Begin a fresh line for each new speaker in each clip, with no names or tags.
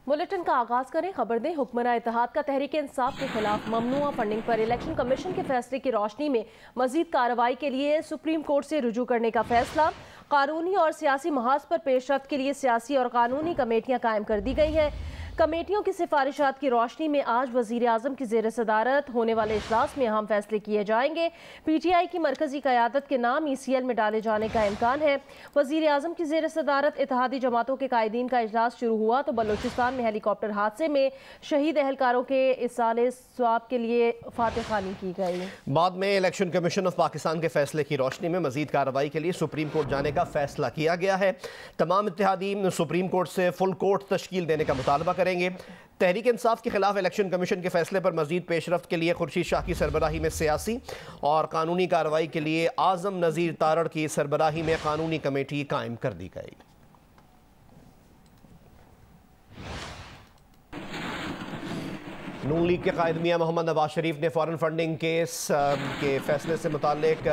Bulletin का आगाज करें। खबर दें, हुक्मरान इत्तेहाद का तहरीक इंसाफ के खिलाफ ममनुआ फंडिंग पर इलेक्शन कमीशन के फैसले की रोशनी में मजीद कार्रवाई के लिए सुप्रीम कोर्ट से रुजू करने का फैसला। कानूनी और सियासी महाज पर पेशरफ्त के लिए सियासी और कानूनी कमेटियां कायम कर दी गई हैं। कमेटियों की सिफारिशात की रोशनी में आज वजीर आजम की जेर सदारत होने वाले इजलास में अहम फैसले किए जाएंगे। PTI की मरकजी क़यादत के नाम ECL में डाले जाने का इम्कान है। वजीर आजम की जेर सदारत इत्तेहादी जमातों के कायदीन का इजलास शुरू हुआ तो बलोचिस्तान में हेलीकॉप्टर हादसे में शहीद एहलकारों के इसाले स्वाब के लिए फातिह खानी की गई।
बाद में इलेक्शन कमीशन ऑफ पाकिस्तान के फैसले की रोशनी में मजीद कार्रवाई के लिए सुप्रीम कोर्ट जाने का फैसला किया गया है। तमाम इत्तेहादी सुप्रीम कोर्ट से फुल कोर्ट तश्कील देने का मुतालबा करेंगे। तहरीक इंसाफ के खिलाफ इलेक्शन कमीशन के फैसले पर मजीद पेशरफ्त के लिए खुर्शीद शाह की सरबराही में सियासी और कानूनी कार्रवाई के लिए आजम नज़ीर तारड़ की सरबराही में कानूनी कमेटी कायम कर दी गई। नून लीग के कायद मियां मोहम्मद नवाज शरीफ ने फॉरेन फंडिंग केस के फैसले से मुतालिक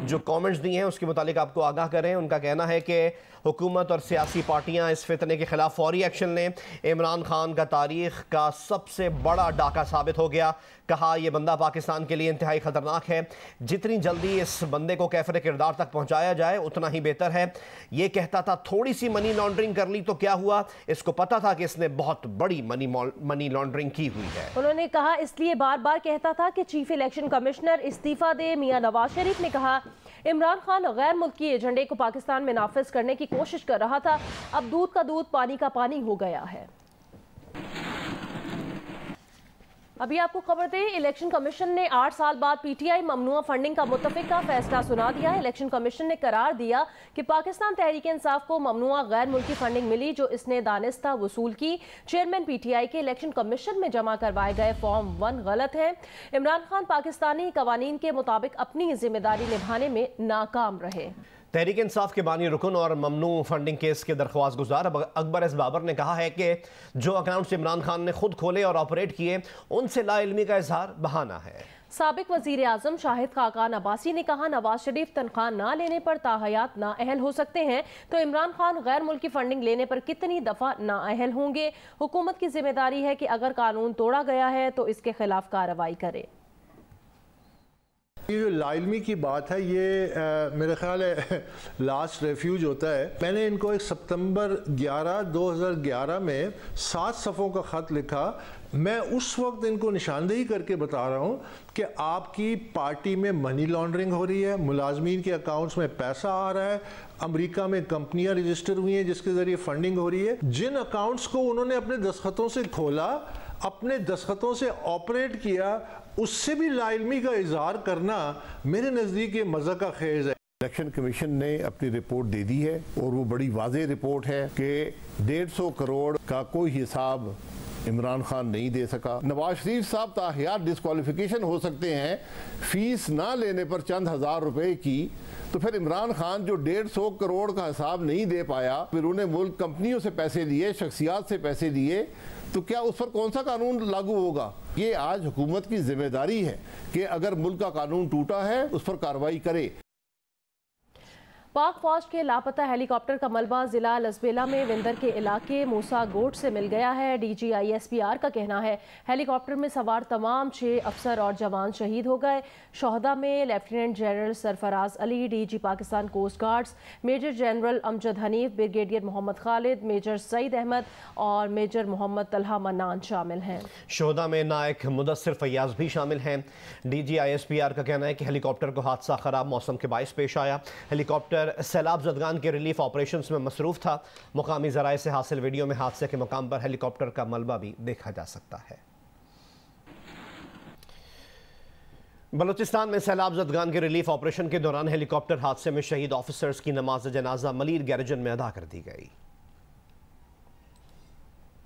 जो कमेंट्स दिए हैं उसके मुतालिक आपको आगाह करें। उनका कहना है कि हुकूमत और सियासी पार्टियां इस फितने के खिलाफ फौरी एक्शन लें। इमरान खान का तारीख का सबसे बड़ा डाका साबित हो गया। कहा यह बंदा पाकिस्तान के लिए इंतहाई ख़तरनाक है। जितनी जल्दी इस बंदे को कैफरे किरदार तक पहुँचाया जाए उतना ही बेहतर है। ये कहता था थोड़ी सी मनी लॉन्ड्रिंग कर ली तो क्या हुआ, इसको पता था कि इसने बहुत बड़ी मनी लॉन्ड्रिंग की हुई है।
उन्होंने कहा इसलिए बार बार कहता था कि चीफ इलेक्शन कमिश्नर इस्तीफा दे। मियां नवाज शरीफ ने कहा इमरान खान गैर मुल्की एजेंडे को पाकिस्तान में नाफिज करने की कोशिश कर रहा था। अब दूध का दूध पानी का पानी हो गया है। अभी आपको खबर दें, इलेक्शन कमीशन ने 8 साल बाद PTI ममनुआ फंडिंग का मुत्तफिका फैसला सुना दिया है। इलेक्शन कमीशन ने करार दिया कि पाकिस्तान तहरीक इंसाफ को ममनुआ गैर मुल्की फंडिंग मिली जो इसने दानिस्ता वसूल की। चेयरमैन PTI के इलेक्शन कमीशन में जमा करवाए गए फॉर्म 1 गलत है। इमरान खान पाकिस्तानी कवानीन के मुताबिक अपनी जिम्मेदारी निभाने में नाकाम रहे।
तहरीक इंसाफ के बानी रुकन और ममनू फंडिंग केस के दरख्वास्त गुजार अकबर एस बाबर ने कहा है कि जो अकाउंट्स इमरान खान ने खुद खोले और ऑपरेट किए उनसे लाइल्मी का इजहार बहाना है।
साबिक वजीर आजम शाहिद खाकान अब्बासी ने कहा नवाज शरीफ तनख्वाह ना लेने पर ताहयात नाअहल हो सकते हैं तो इमरान खान गैर मुल्की फंडिंग लेने पर कितनी दफा नाअहल होंगे। हुकूमत की जिम्मेदारी है कि अगर कानून तोड़ा गया है तो इसके खिलाफ कार्रवाई करे।
ये जो लाइल्मी की बात है ये मेरे ख्याल है लास्ट रेफ्यूज होता है। मैंने इनको 1 सितंबर 2011 में 7 सफ़ों का ख़त लिखा। मैं उस वक्त इनको निशानदेही करके बता रहा हूँ कि आपकी पार्टी में मनी लॉन्ड्रिंग हो रही है, मुलाजमीन के अकाउंट्स में पैसा आ रहा है, अमेरिका में कंपनियां रजिस्टर हुई हैं जिसके ज़रिए फंडिंग हो रही है। जिन अकाउंट्स को उन्होंने अपने दस्तखतों से खोला, अपने दस्तखतों से ऑपरेट किया, उससे भी लाइल्मी का इजहार करना मेरे नज़दीक ये मज़ाक का खेज है।
इलेक्शन कमीशन ने अपनी रिपोर्ट दे दी है और वो बड़ी वाज़ेह रिपोर्ट है कि 150 करोड़ का कोई हिसाब इमरान खान नहीं दे सका। नवाज शरीफ साहब ताहियात डिस्क्वालिफिकेशन हो सकते हैं फीस ना लेने पर चंद हज़ार रुपए की, तो फिर इमरान खान जो 150 करोड़ का हिसाब नहीं दे पाया, फिर उन्हें मुल्क कंपनियों से पैसे लिए, शख्सियात से पैसे लिए, तो क्या उस पर कौन सा कानून लागू होगा? ये आज हुकूमत की जिम्मेदारी है कि अगर मुल्क का कानून टूटा है उस पर कार्रवाई करे।
पाक फौज के लापता हेलीकॉप्टर का मलबा जिला लसबेला में विंदर के इलाके मूसा गोट से मिल गया है। DG ISPR का कहना है हेलीकॉप्टर में सवार तमाम 6 अफसर और जवान शहीद हो गए। शोहदा में lieutenant general Sarfraz Ali, DG Pakistan coast guards, major general Amjad Hanif, brigadier Mohammad Khalid, major Saeed Ahmed और मेजर मोहम्मद तलहा मन्नान शामिल हैं।
शोहदा में नायक मुदस्सिर फैयाज भी शामिल हैं। DG ISPR का कहना है कि हेलीकॉप्टर को हादसा खराब मौसम के बायस पेश आया। हेलीकॉप्टर सैलाब ज़दगान के रिलीफ ऑपरेशंस में मसरूफ था। मुकामी ज़राए से हासिल वीडियो में हादसे के मकाम पर हेलीकॉप्टर का मलबा भी देखा जा सकता है। बलूचिस्तान में सैलाब ज़दगान के रिलीफ ऑपरेशन के दौरान हेलीकॉप्टर हादसे में शहीद ऑफिसर्स की नमाज जनाजा मलीर गैरेजन में अदा कर दी गई।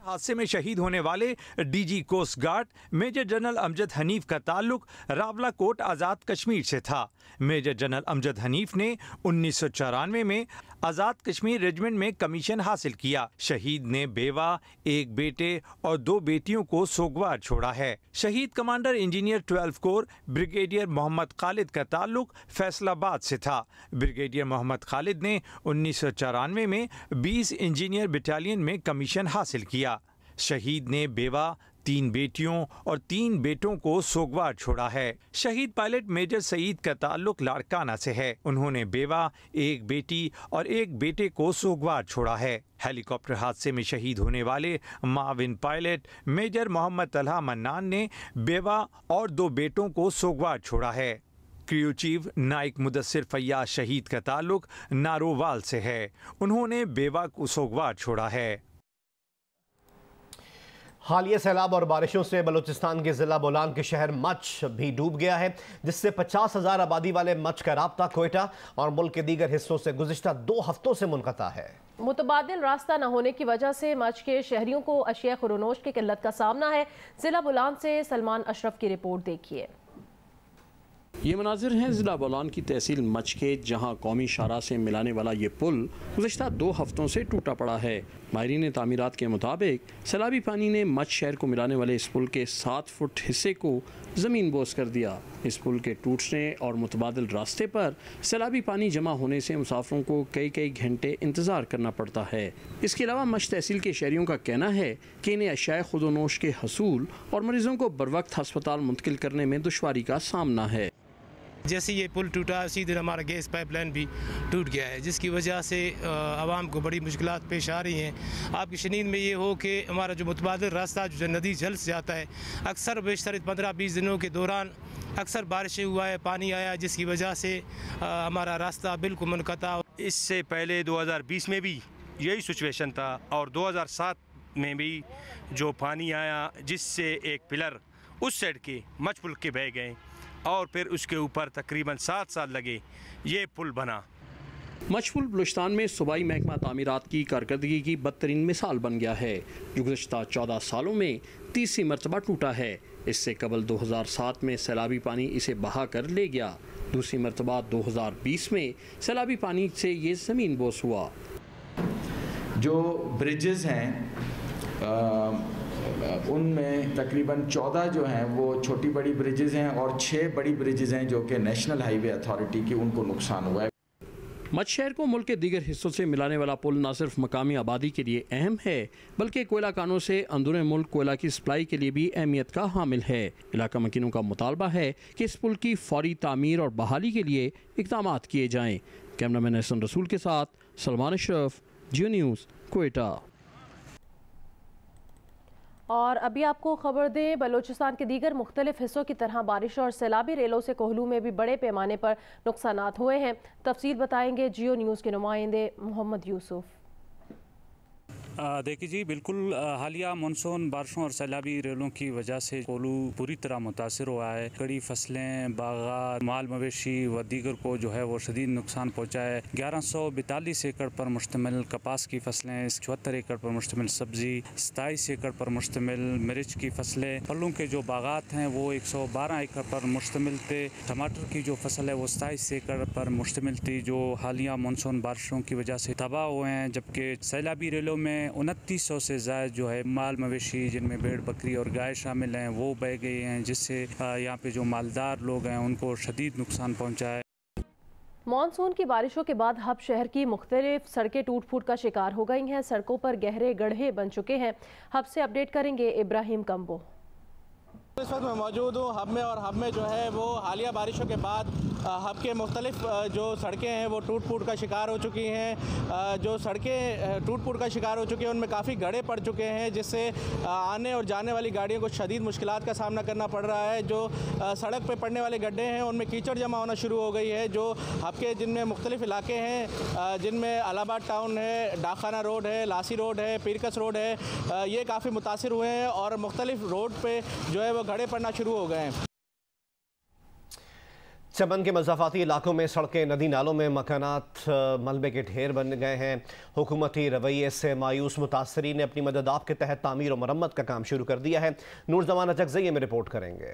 हादसे में शहीद होने वाले DG coast guard major general Amjad Hanif का ताल्लुक रावलाकोट आज़ाद कश्मीर से था। मेजर जनरल अमजद हनीफ ने 1994 में आज़ाद कश्मीर रेजिमेंट में कमीशन हासिल किया। शहीद ने बेवा, एक बेटे और 2 बेटियों को सोगवार छोड़ा है। शहीद commander engineer 12 corps brigadier Mohammad Khalid का ताल्लुक फैसलाबाद से था। ब्रिगेडियर मोहम्मद खालिद ने 1994 में 20 इंजीनियर बटालियन में कमीशन हासिल किया। शहीद ने बेवा, 3 बेटियों और 3 बेटों को सोगवार छोड़ा है। शहीद पायलट मेजर सईद का ताल्लुक लाड़काना से है। उन्होंने बेवा, 1 बेटी और 1 बेटे को सोगवार छोड़ा है। हेलीकॉप्टर हादसे में शहीद होने वाले माविन पायलट मेजर मोहम्मद तलहा मन्नान ने बेवा और 2 बेटों को सोगवार छोड़ा है। क्रू चीफ नाइक मुदस्सिर फैयाज शहीद का ताल्लुक नारोवाल से है। उन्होंने बेवा को सोगवार छोड़ा है।
हालिया सैलाब और बारिशों से बलूचिस्तान के जिला बोलान के शहर मच भी डूब गया है, जिससे 50,000 आबादी वाले मच का राब्ता क्वेटा और मुल्क के दीगर हिस्सों से गुज़िश्ता 2 हफ्तों से मुनक़ता है।
मुतबादिल रास्ता न होने की वजह से मच के शहरियों को अशिया खुरोनोश की किल्लत का सामना है। जिला बोलान से सलमान अशरफ की रिपोर्ट देखिए।
ये मनाजिर हैं ज़िला बोलान की तहसील मच के, जहाँ कौमी शाहराह से मिलाने वाला ये पुल गुज़िश्ता 2 हफ्तों से टूटा पड़ा है। माहिरीन तामीरात के मुताबिक सैलाबी पानी ने मच शहर को मिलाने वाले इस पुल के 7 फुट हिस्से को ज़मीन बोस कर दिया। इस पुल के टूटने और मुतबादिल रास्ते पर सैलाबी पानी जमा होने से मुसाफिरों को कई घंटे इंतज़ार करना पड़ता है। इसके अलावा मच तहसील के शहरियों का कहना है कि इन्हें अशिया खुदोनोश के हसूल और मरीजों को बरवक्त हस्पताल मुंतकिल करने में दुश्वारी का सामना है।
जैसे ये पुल टूटा, सीधे हमारा गैस पाइपलाइन भी टूट गया है, जिसकी वजह से आवाम को बड़ी मुश्किलात पेश आ रही हैं। आपकी शनीद में ये हो कि हमारा जो मुतबादिल रास्ता जो नदी जल से जाता है, अक्सर बेशतर 15-20 दिनों के दौरान अक्सर बारिशें हुआ है, पानी आया, जिसकी वजह से हमारा रास्ता बिल्कुल मुनक़ता।
इससे पहले 2020 में भी यही सिचुएशन था और 2007 में भी जो पानी आया, जिससे एक पिलर उस साइड के मच पुल के बह गए और फिर उसके ऊपर तकरीबन 7 साल लगे ये पुल बना।
मच पुल बलूचिस्तान में सूबाई महकमा तामीरात की कारकर्दगी की बदतरीन मिसाल बन गया है, जो गुज़श्ता 14 सालों में 30वीं मरतबा टूटा है। इससे कबल 2007 में सैलाबी पानी इसे बहा कर ले गया। दूसरी मरतबा 2020 में सैलाबी पानी से ये ज़मीन बोस हुआ।
जो ब्रिजेज़ हैं उनमें तकरीबन 14 जो हैं वो छोटी बड़ी ब्रिजेज़ हैं और 6 बड़ी ब्रिजेज़ हैं जो कि नेशनल हाईवे अथॉरिटी की, उनको नुकसान हुआ है।
मच शहर को मुल्क के दीगर हिस्सों से मिलाने वाला पुल न सिर्फ मकामी आबादी के लिए अहम है, बल्कि कोयला कानों से अंदरूनी मुल्क कोयला की सप्लाई के लिए भी अहमियत का हामिल है। इलाका मकीनों का मुतालबा है कि इस पुल की फौरी तामीर और बहाली के लिए इक़दाम किए जाएँ। कैमरामैन हसन रसूल के साथ सलमान अशरफ, जियो न्यूज़, क्वेटा।
और अभी आपको खबर दें, बलूचिस्तान के दीगर मुख्तलिफ हिस्सों की तरह बारिश और सैलाबी रेलों से कोहलू में भी बड़े पैमाने पर नुकसानात हुए हैं। तफसील बताएंगे जियो न्यूज़ के नुमाइंदे मोहम्मद यूसुफ।
देखिए जी, बिल्कुल हालिया मानसून बारिशों और सैलाबी रेलों की वजह से कोहलू पूरी तरह मुतासर हुआ है। कड़ी फसलें, बागात, माल मवेशी व दीगर को जो है वो शदीद नुकसान पहुँचा है। 1142 एकड़ पर मुश्तमिल कपास की फसलें, 74 एकड़ पर मुश्तमिल सब्ज़ी, 27 एकड़ पर मुश्तमिल मिर्च की फसलें, फलों के जो बागात हैं वो 112 एकड़ पर मुश्तमिल थे। टमाटर की जो फसल है वो 27 एकड़ पर मुश्तमिल थी, जो हालिया मानसून बारिशों की वजह से तबाह हुए हैं। जबकि सैलाबी रेलों में 2900 से ज़्यादा जो है माल मवेशी, जिनमें भेड़ बकरी और गाय शामिल हैं, वो बह गए हैं, जिससे यहाँ पे जो मालदार लोग हैं उनको शदीद नुकसान पहुँचा है।
मानसून की बारिशों के बाद हब शहर की मुख्तलिफ सड़कें टूट फूट का शिकार हो गई हैं। सड़कों पर गहरे गड्ढे बन चुके हैं। हब से अपडेट करेंगे इब्राहिम कम्बो।
इस वक्त मैं मौजूद हूँ हब में, और हब में जो है वो हालिया बारिशों के बाद हब के मुख्तलिफ जो सड़कें हैं वो टूट फूट का शिकार हो चुकी हैं। जो सड़कें टूट फूट का शिकार हो चुकी हैं उनमें काफ़ी गड्ढे पड़ चुके हैं, जिससे आने और जाने वाली गाड़ियों को शदीद मुश्किलात का सामना करना पड़ रहा है। जो सड़क पे पड़ने वाले गड्ढे हैं उनमें कीचड़ जमा होना शुरू हो गई है। जो हब के जिनमें मुख्तलिफ इलाके हैं, जिनमें अलाहाबाद टाउन है, डाखाना रोड है, लासी रोड है, पीरकस रोड है, ये काफ़ी मुतासिर हुए हैं और मुख्तलिफ रोड पर जो है वो गड्ढे पड़ना शुरू हो गए हैं।
चमन के मज़ाफ़ाती इलाकों में सड़कें, नदी नालों में मकानात मलबे के ढेर बन गए हैं। हुकूमती रवैये से मायूस मुतासरीन ने अपनी मदद आप के तहत तामीर और मरम्मत का काम शुरू कर दिया है। नूरजमान अचकज़ई में रिपोर्ट करेंगे।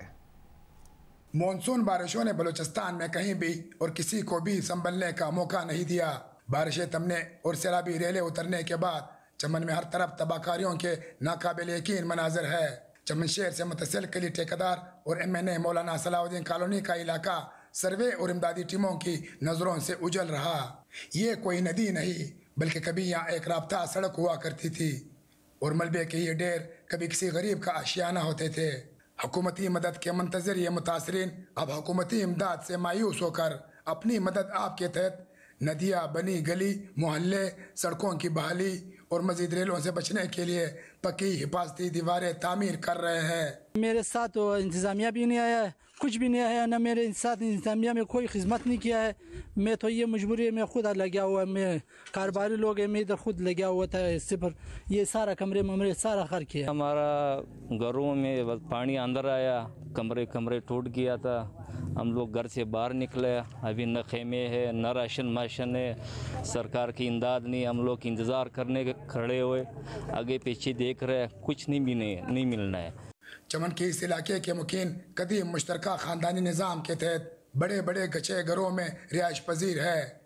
मानसून बारिशों ने बलूचिस्तान में कहीं भी और किसी को भी संभलने का मौका नहीं दिया। बारिशें थमने और सैलाबी रेलें उतरने के बाद चमन में हर तरफ तबाहकारियों के नाकाबिल यकीन मनाजर है। चमन शहर से मुतसिल कली ठेकेदार और MNA मौलाना सलाउद्दीन कॉलोनी का इलाका सर्वे और इमदादी टीमों की नज़रों से उजल रहा। ये कोई नदी नहीं बल्कि कभी यहाँ एक राब्ता सड़क हुआ करती थी। और मलबे के ये ढेर कभी किसी गरीब का आशियाना होते थे। हुकूमती मदद के मंतज़र ये मुतासरीन अब हुकूमती इमदाद से मायूस होकर अपनी मदद आपके तहत नदियाँ, बनी गली, मोहल्ले, सड़कों की बहाली और मजीद रेलों से बचने के लिए पक्की हिफाजती दीवारें तामीर कर रहे हैं।
मेरे साथ तो इंतज़ामिया भी नहीं आया है, कुछ भी नहीं आया, ना मेरे साथ इंतज़ामिया में कोई खिदमत नहीं किया है। मैं तो ये मजबूरी में खुद लगा हुआ, मैं कारोबारी लोग है, मैं इधर खुद लगा हुआ था। इससे पर ये सारा कमरे ममरे सारा खर किया।
हमारा घरों में बस पानी अंदर आया, कमरे टूट गया था। हम लोग घर से बाहर निकले, अभी न खेमे है न राशन माशन है, सरकार की इमदाद नहीं। हम लोग इंतज़ार करने के खड़े हुए, आगे पीछे देख रहे, कुछ नहीं मिलना है।
चमन के इस इलाके के मुकीन कदीम मुश्तरका ख़ानदानी निज़ाम के तहत बड़े बड़े गचे घरों में रिहाइश पजीर है।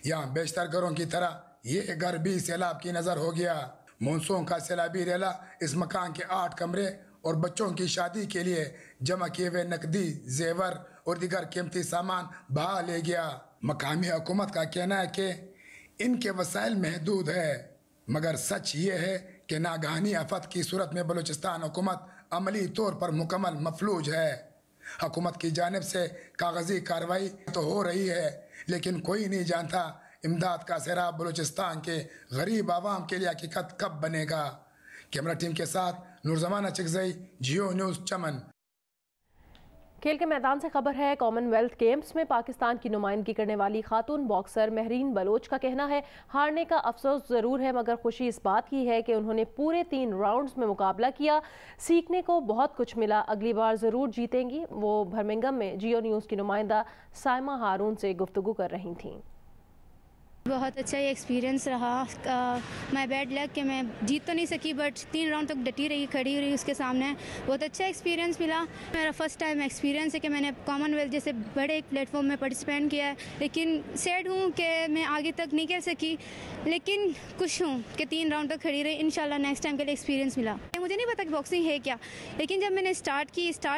यहाँ बेशतर घरों की तरह ये घर भी सैलाब की नज़र हो गया। मानसून का सैलाबी रेला इस मकान के 8 कमरे और बच्चों की शादी के लिए जमा किए हुए नकदी, जेवर और दीगर कीमती सामान बहा ले गया। मकामी हुकूमत का कहना है कि इनके वसाइल महदूद है, मगर सच ये है कि नागहानी आफत की सूरत में बलूचिस्तान हुकूमत अमली तौर पर मुकम्मल मफलूज है। हुकूमत की जानिब से कागजी कार्रवाई तो हो रही है, लेकिन कोई नहीं जानता इमदाद का सैराब बलूचिस्तान के गरीब आवाम के लिए हकीकत कब बनेगा। कैमरा टीम के साथ नूरजमाना चिकजई, जियो न्यूज़, चमन।
खेल के मैदान से खबर है। कॉमनवेल्थ गेम्स में पाकिस्तान की नुमाइंदगी करने वाली खातून बॉक्सर महरीन बलोच का कहना है, हारने का अफसोस ज़रूर है, मगर खुशी इस बात की है कि उन्होंने पूरे 3 राउंड्स में मुकाबला किया, सीखने को बहुत कुछ मिला, अगली बार ज़रूर जीतेंगी। वो बर्मिंघम में जियो न्यूज़ की नुमाइंदा साइमा हारून से गुफ्तगू कर रही थीं।
बहुत अच्छा ये एक्सपीरियंस रहा। मैं बैड लक कि मैं जीत तो नहीं सकी, बट 3 राउंड तक डटी रही, खड़ी रही उसके सामने। बहुत अच्छा एक्सपीरियंस मिला। मेरा फर्स्ट टाइम एक्सपीरियंस है कि मैंने कॉमनवेल्थ जैसे बड़े एक प्लेटफॉर्म में पार्टिसिपेट किया है, लेकिन सैड हूँ कि मैं आगे तक नहीं कह सकी, लेकिन खुश हूँ कि 3 राउंड तक खड़ी रही। इंशाल्लाह नेक्स्ट टाइम के लिए एक्सपीरियंस मिला। मुझे नहीं पता कि बॉक्सिंग है क्या, लेकिन जब मैंने स्टार्ट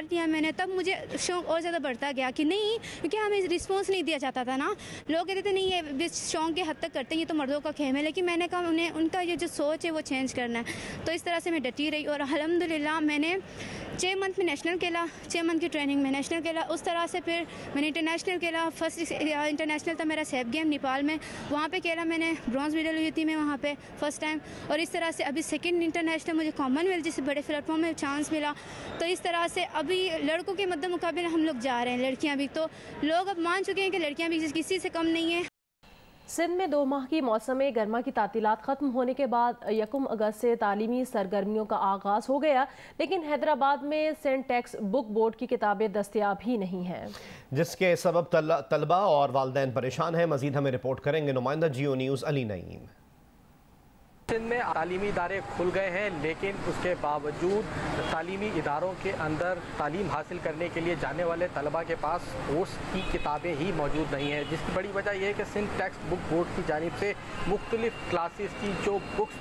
किया मैंने, तब मुझे शौक और ज़्यादा बढ़ता गया कि नहीं, क्योंकि हमें रिस्पॉन्स नहीं दिया जाता था ना। लोग कहते थे नहीं ये शौक के हद तक करते हैं, ये तो मर्दों का खेम है, लेकिन मैंने कहा उन्हें उनका ये जो सोच है वो चेंज करना है। तो इस तरह से मैं डटी रही और अल्हम्दुलिल्लाह मैंने 6 मंथ में नेशनल खेला, 6 मंथ की ट्रेनिंग में नेशनल खेला। उस तरह से फिर मैंने इंटरनेशनल खेला। फर्स्ट इंटरनेशनल था मेरा सैफ गेम नेपाल में, वहाँ पे खेला मैंने, ब्रॉन्ज मेडल हुई थी मैं वहाँ पे फर्स्ट टाइम। और इस तरह से अभी सेकंड इंटरनेशनल मुझे कॉमनवेल्थ जैसे बड़े प्लेटफॉर्म में चांस मिला। तो इस तरह से अभी लड़कों के मद्दे मुकाबले हम लोग जा रहे हैं, लड़कियाँ भी, तो लोग अब मान चुके हैं कि लड़कियाँ भी किसी से कम नहीं है।
सिंध में 2 माह की मौसम गर्मा की तातीलात ख़त्म होने के बाद 1 अगस्त से तालीमी सरगर्मियों का आगाज़ हो गया, लेकिन हैदराबाद में सेंट टेक्स्ट बुक बोर्ड की किताबें दस्तयाब ही नहीं हैं, जिसके सबब तलबा और वालिदैन परेशान हैं। मज़ीद हमें रिपोर्ट करेंगे नुमाइंदा जियो न्यूज़ अली नईम।
सिंध में तालीमी इदारे खुल गए हैं, लेकिन उसके बावजूद तालीमी इदारों के अंदर तालीम हासिल करने के लिए जाने वाले तलबा के पास कोर्स की किताबें ही मौजूद नहीं हैं, जिसकी बड़ी वजह यह है कि सिंध टेक्स्ट बुक बोर्ड की जानिब से मुख्तलिफ क्लासेस की जो बुक्स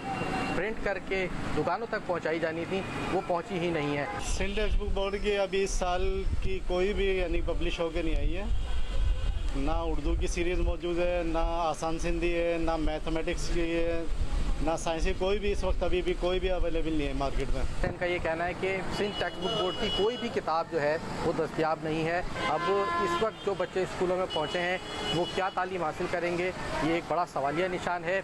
प्रिंट करके दुकानों तक पहुँचाई जानी थी वो पहुँची ही नहीं है।
सिंध टेक्स्ट बुक बोर्ड की अभी इस साल की कोई भी यानी पब्लिश होकर नहीं आई है। ना उर्दू की सीरीज़ मौजूद है, ना आसान सिंधी है, ना मैथमेटिक्स की है, ना साइंसी, कोई भी इस वक्त अभी भी कोई भी अवेलेबल नहीं है मार्केट में।
इनका ये कहना है कि सिंध टेक्स्ट बुक बोर्ड की कोई भी किताब जो है वो दस्तयाब नहीं है। अब इस वक्त जो बच्चे स्कूलों में पहुँचे हैं वो क्या तालीम हासिल करेंगे, ये एक बड़ा सवालिया निशान है।